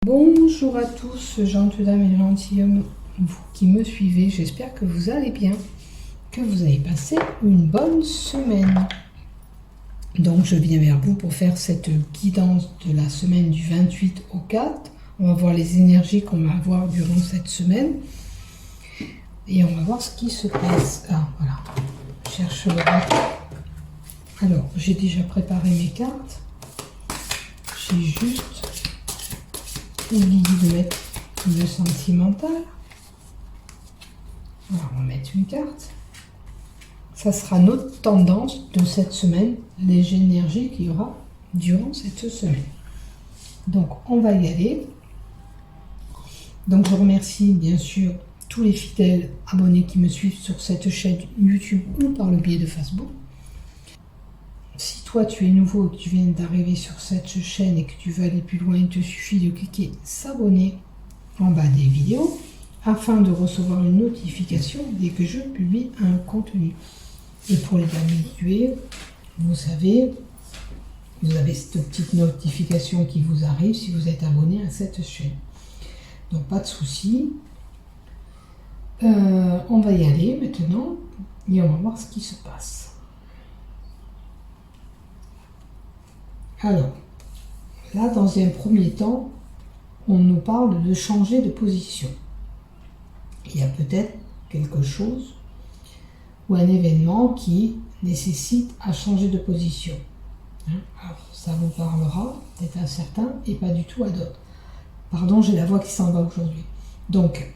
Bonjour à tous, gentilles dames et gentilshommes, vous qui me suivez, j'espère que vous allez bien, que vous avez passé une bonne semaine. Donc je viens vers vous pour faire cette guidance de la semaine du 28 au 4. On va voir les énergies qu'on va avoir durant cette semaine. Et on va voir ce qui se passe. Ah voilà, je cherche le bac. Alors, j'ai déjà préparé mes cartes. J'ai juste oublié de mettre le sentimental. Alors, on va mettre une carte. Ça sera notre tendance de cette semaine, les énergies qu'il y aura durant cette semaine. Donc, on va y aller. Donc, je remercie bien sûr tous les fidèles abonnés qui me suivent sur cette chaîne YouTube ou par le biais de Facebook. Si toi tu es nouveau et que tu viens d'arriver sur cette chaîne et que tu veux aller plus loin, il te suffit de cliquer s'abonner en bas des vidéos afin de recevoir une notification dès que je publie un contenu. Et pour les habitués, vous savez, vous avez cette petite notification qui vous arrive si vous êtes abonné à cette chaîne. Donc pas de souci. On va y aller maintenant et on va voir ce qui se passe. Alors, là, dans un premier temps, on nous parle de changer de position. Il y a peut-être quelque chose ou un événement qui nécessite à changer de position. Alors, ça vous parlera peut-être à certains et pas du tout à d'autres. Pardon, j'ai la voix qui s'en va aujourd'hui. Donc,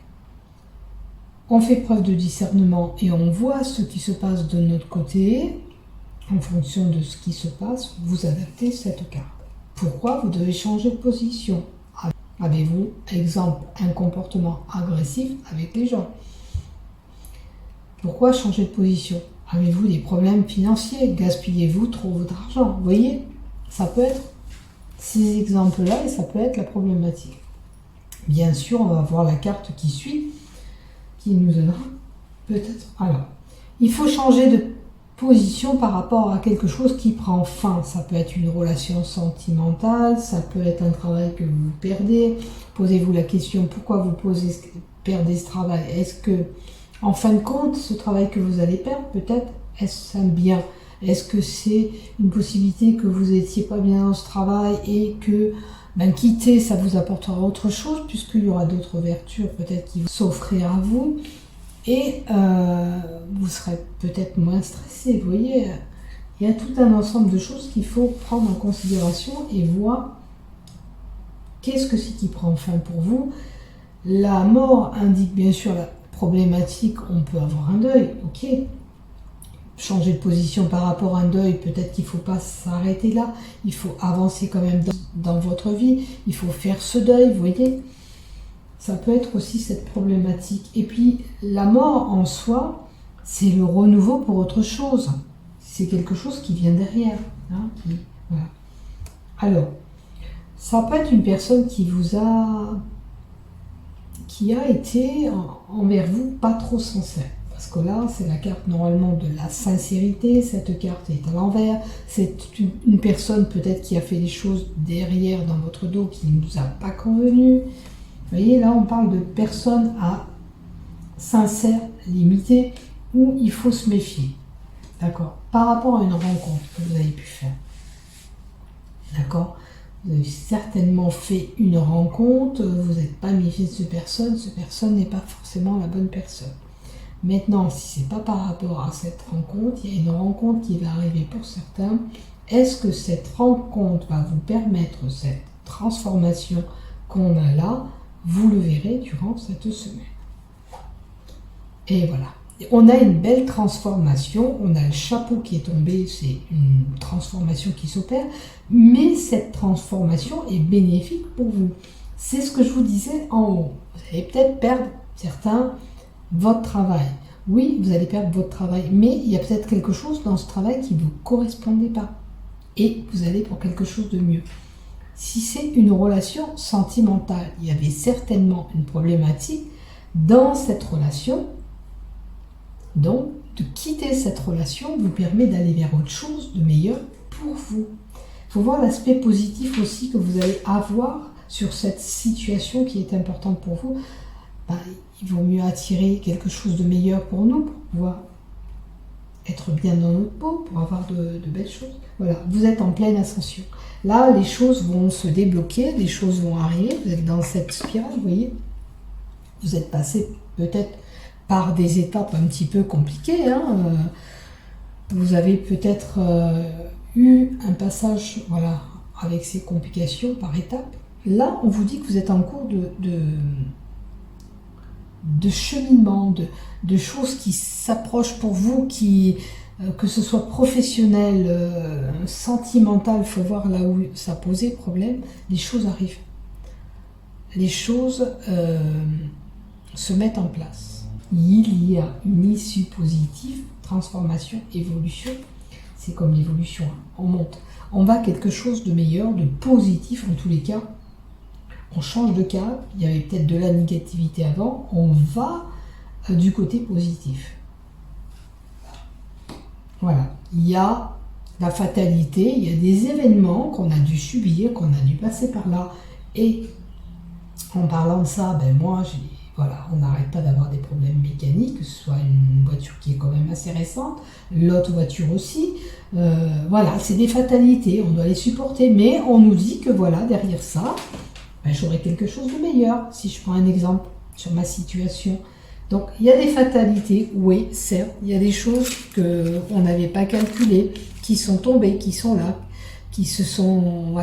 on fait preuve de discernement et on voit ce qui se passe de notre côté. En fonction de ce qui se passe, vous adaptez cette carte. Pourquoi vous devez changer de position? Avez-vous, exemple, un comportement agressif avec les gens? Pourquoi changer de position? Avez-vous des problèmes financiers? Gaspillez-vous trop d'argent? Vous voyez, ça peut être ces exemples-là et ça peut être la problématique. Bien sûr, on va voir la carte qui suit, qui nous donnera peut-être. Alors, il faut changer de position par rapport à quelque chose qui prend fin. Ça peut être une relation sentimentale, ça peut être un travail que vous perdez. Posez-vous la question, pourquoi vous perdez ce travail? Est-ce que, en fin de compte, ce travail que vous allez perdre, peut-être, est-ce un bien? Est-ce que c'est une possibilité que vous n'étiez pas bien dans ce travail et que quitter, ça vous apportera autre chose, puisqu'il y aura d'autres ouvertures peut-être qui vont s'offrir à vous. Et vous serez peut-être moins stressé, vous voyez. Il y a tout un ensemble de choses qu'il faut prendre en considération et voir qu'est-ce que c'est qui prend fin pour vous. La mort indique bien sûr la problématique, on peut avoir un deuil, ok. Changer de position par rapport à un deuil, peut-être qu'il ne faut pas s'arrêter là, il faut avancer quand même dans votre vie, il faut faire ce deuil, vous voyez. Ça peut être aussi cette problématique. Et puis, la mort en soi, c'est le renouveau pour autre chose. C'est quelque chose qui vient derrière. Voilà. Alors, ça peut être une personne qui a été envers vous pas trop sincère. Parce que là, c'est la carte normalement de la sincérité. Cette carte est à l'envers. C'est une personne peut-être qui a fait des choses derrière dans votre dos qui ne vous a pas convenu. Vous voyez, là, on parle de personnes à sincère, limitée, où il faut se méfier. D'accord? Par rapport à une rencontre que vous avez pu faire. D'accord? Vous avez certainement fait une rencontre, vous n'êtes pas méfié de cette personne n'est pas forcément la bonne personne. Maintenant, si ce n'est pas par rapport à cette rencontre, il y a une rencontre qui va arriver pour certains. Est-ce que cette rencontre va vous permettre cette transformation qu'on a là? Vous le verrez durant cette semaine. Et voilà. On a une belle transformation. On a le chapeau qui est tombé. C'est une transformation qui s'opère. Mais cette transformation est bénéfique pour vous. C'est ce que je vous disais en haut. Vous allez peut-être perdre certains votre travail. Oui, vous allez perdre votre travail. Mais il y a peut-être quelque chose dans ce travail qui ne vous correspondait pas. Et vous allez pour quelque chose de mieux. Si c'est une relation sentimentale, il y avait certainement une problématique dans cette relation. Donc, de quitter cette relation vous permet d'aller vers autre chose de meilleur pour vous. Il faut voir l'aspect positif aussi que vous allez avoir sur cette situation qui est importante pour vous. Ben, il vaut mieux attirer quelque chose de meilleur pour nous, pour pouvoir être bien dans notre peau, pour avoir de belles choses. Voilà, vous êtes en pleine ascension. Là, les choses vont se débloquer, les choses vont arriver, vous êtes dans cette spirale, vous voyez. Vous êtes passé peut-être par des étapes un petit peu compliquées. Vous avez peut-être eu un passage voilà, avec ces complications par étapes. Là, on vous dit que vous êtes en cours de cheminement, de choses qui s'approchent pour vous, que ce soit professionnel, sentimental, il faut voir là où ça posait problème, les choses arrivent. Les choses se mettent en place. Il y a une issue positive, transformation, évolution. C'est comme l'évolution, on monte. On va à quelque chose de meilleur, de positif en tous les cas. On change de cap, il y avait peut-être de la négativité avant, on va du côté positif. Voilà, il y a la fatalité, il y a des événements qu'on a dû subir, qu'on a dû passer par là. Et en parlant de ça, voilà, on n'arrête pas d'avoir des problèmes mécaniques, que ce soit une voiture qui est quand même assez récente, l'autre voiture aussi. Voilà, c'est des fatalités, on doit les supporter, mais on nous dit que voilà, derrière ça, j'aurai quelque chose de meilleur, si je prends un exemple sur ma situation. Donc, il y a des fatalités, oui, certes, il y a des choses qu'on n'avait pas calculées, qui sont tombées, qui sont là, qui se sont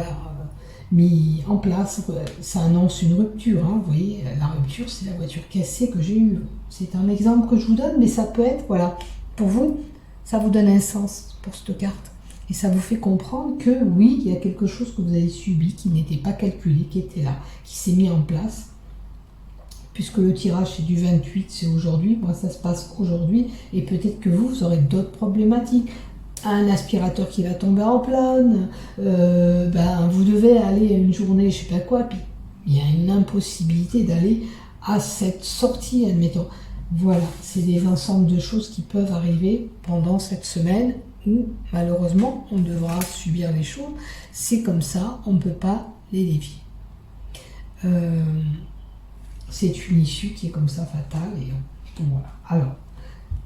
mis en place. Ça annonce une rupture, vous voyez, la rupture, c'est la voiture cassée que j'ai eue. C'est un exemple que je vous donne, mais ça peut être, voilà, pour vous, ça vous donne un sens pour cette carte. Et ça vous fait comprendre que oui, il y a quelque chose que vous avez subi, qui n'était pas calculé, qui était là, qui s'est mis en place. Puisque le tirage c'est du 28, c'est aujourd'hui, moi ça se passe aujourd'hui, et peut-être que vous aurez d'autres problématiques. Un aspirateur qui va tomber en panne, vous devez aller à une journée, je sais pas quoi, puis il y a une impossibilité d'aller à cette sortie, admettons. Voilà, c'est des ensembles de choses qui peuvent arriver pendant cette semaine, où malheureusement on devra subir les choses. C'est comme ça, on ne peut pas les dévier. C'est une issue qui est comme ça fatale. Et voilà. Alors,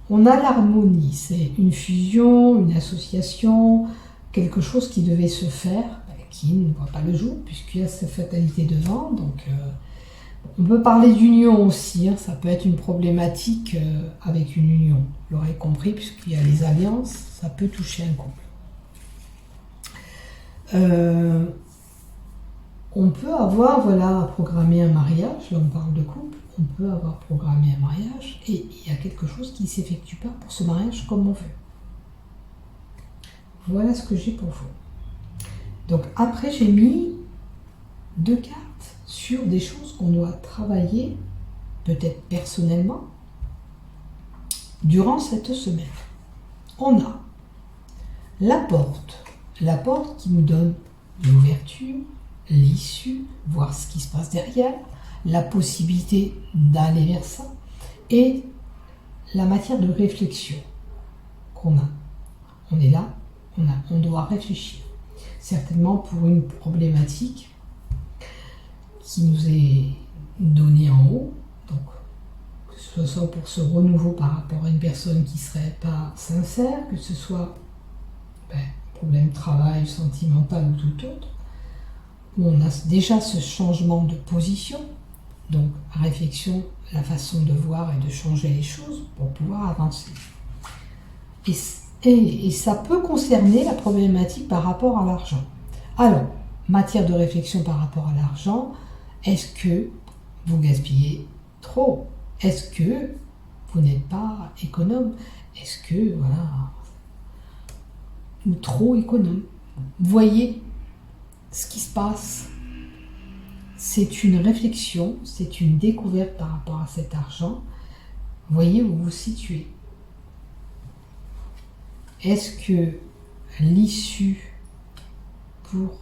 on a l'harmonie, c'est une fusion, une association, quelque chose qui devait se faire, qui ne voit pas le jour, puisqu'il y a cette fatalité devant. Donc, on peut parler d'union aussi, ça peut être une problématique avec une union. Vous l'aurez compris, puisqu'il y a les alliances, ça peut toucher un couple. On peut avoir, programmé un mariage, là on parle de couple, on peut avoir programmé un mariage et il y a quelque chose qui ne s'effectue pas pour ce mariage comme on veut. Voilà ce que j'ai pour vous. Donc après j'ai mis 2 cartes sur des choses qu'on doit travailler, peut-être personnellement, durant cette semaine. On a la porte qui nous donne l'ouverture, l'issue, voir ce qui se passe derrière, la possibilité d'aller vers ça, et la matière de réflexion qu'on a. On est là, on doit réfléchir. Certainement pour une problématique qui nous est donnée en haut, donc que ce soit pour ce renouveau par rapport à une personne qui ne serait pas sincère, que ce soit problème travail, sentimental ou tout autre, où on a déjà ce changement de position, donc réflexion, la façon de voir et de changer les choses pour pouvoir avancer. Et ça peut concerner la problématique par rapport à l'argent. Alors, matière de réflexion par rapport à l'argent, est-ce que vous gaspillez trop? Est-ce que vous n'êtes pas économe? Est-ce que, ou trop économe? Voyez ce qui se passe. C'est une réflexion, c'est une découverte par rapport à cet argent. Voyez où vous vous situez. Est-ce que l'issue pour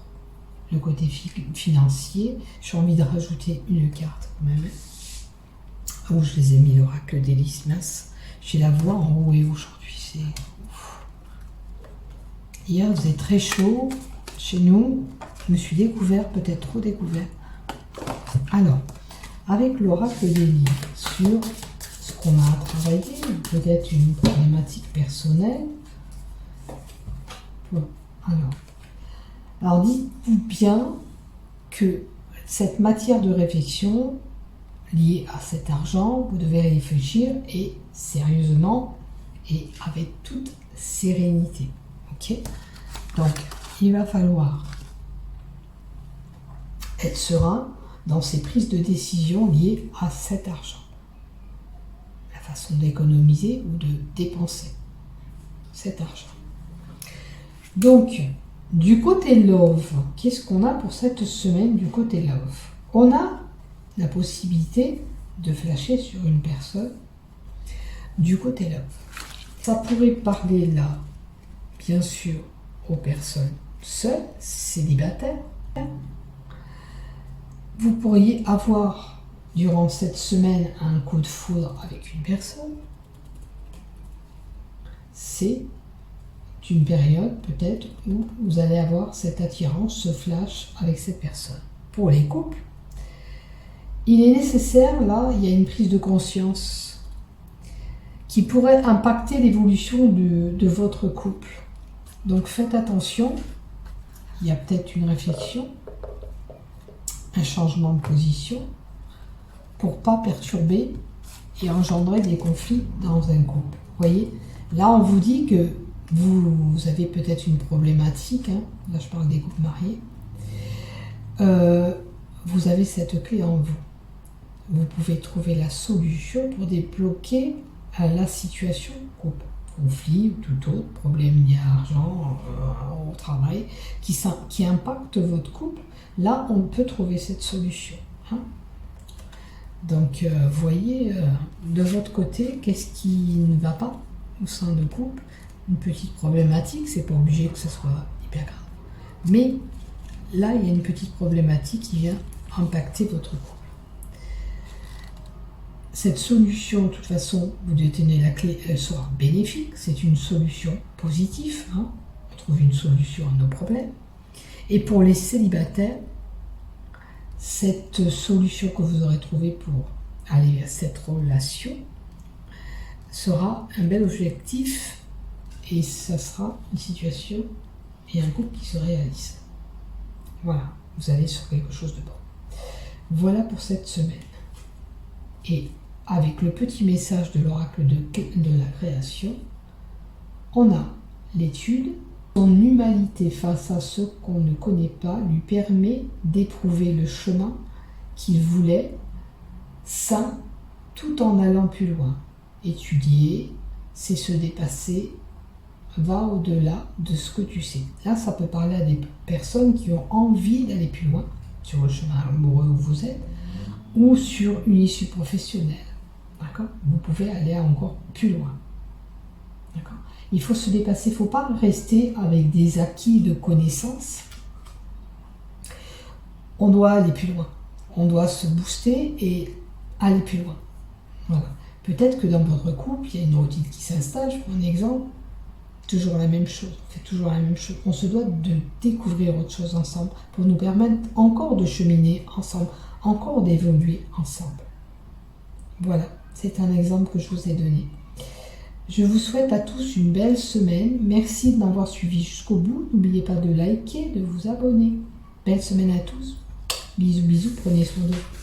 le côté financier. J'ai envie de rajouter une carte quand même. Oh, je les ai mis, l'oracle d'Elismas. J'ai la voix enrouée aujourd'hui. C'est ouf. Hier, il faisait très chaud. Chez nous, je me suis découvert, peut-être trop découvert. Alors, avec l'oracle d'Élie sur ce qu'on a à travailler, peut-être une problématique personnelle. Bon, alors dites-vous bien que cette matière de réflexion liée à cet argent, vous devez réfléchir et sérieusement et avec toute sérénité. Ok? Donc, il va falloir être serein dans ces prises de décision liées à cet argent. La façon d'économiser ou de dépenser cet argent. Donc, du côté love, qu'est-ce qu'on a pour cette semaine du côté love? On a la possibilité de flasher sur une personne du côté love. Ça pourrait parler là, bien sûr, aux personnes seules, célibataires. Vous pourriez avoir, durant cette semaine, un coup de foudre avec une personne. C'est une période, peut-être, où vous allez avoir cette attirance, ce flash avec cette personne. Pour les couples, il est nécessaire, là, il y a une prise de conscience qui pourrait impacter l'évolution de votre couple. Donc faites attention, il y a peut-être une réflexion, un changement de position pour pas perturber et engendrer des conflits dans un couple. Vous voyez, là on vous dit que vous avez peut-être une problématique, hein, là je parle des couples mariés, vous avez cette clé en vous. Vous pouvez trouver la solution pour débloquer la situation couple, conflit ou tout autre problème lié à l'argent, au travail, qui impacte votre couple. Là, on peut trouver cette solution. Hein. Donc, voyez, de votre côté, qu'est-ce qui ne va pas au sein de couple? Une petite problématique, c'est pas obligé que ce soit hyper grave. Mais là, il y a une petite problématique qui vient impacter votre couple. Cette solution, de toute façon, vous détenez la clé, elle sera bénéfique. C'est une solution positive. Hein. On trouve une solution à nos problèmes. Et pour les célibataires, cette solution que vous aurez trouvée pour aller vers cette relation sera un bel objectif et ça sera une situation et un couple qui se réalise. Voilà, vous allez sur quelque chose de bon. Voilà pour cette semaine. Et avec le petit message de l'oracle de la création, on a l'étude. Son humanité face à ce qu'on ne connaît pas lui permet d'éprouver le chemin qu'il voulait, sain, tout en allant plus loin. Étudier, c'est se dépasser, va au-delà de ce que tu sais. Là, ça peut parler à des personnes qui ont envie d'aller plus loin sur le chemin amoureux où vous êtes ou sur une issue professionnelle. D'accord ? Vous pouvez aller encore plus loin. D'accord ? Il faut se dépasser, il ne faut pas rester avec des acquis de connaissances. On doit aller plus loin. On doit se booster et aller plus loin. Voilà. Peut-être que dans votre couple, il y a une routine qui s'installe. Je prends un exemple. Toujours la même chose. On fait toujours la même chose. On se doit de découvrir autre chose ensemble pour nous permettre encore de cheminer ensemble, encore d'évoluer ensemble. Voilà. C'est un exemple que je vous ai donné. Je vous souhaite à tous une belle semaine. Merci de m'avoir suivi jusqu'au bout. N'oubliez pas de liker, de vous abonner. Belle semaine à tous. Bisous, bisous. Prenez soin de vous.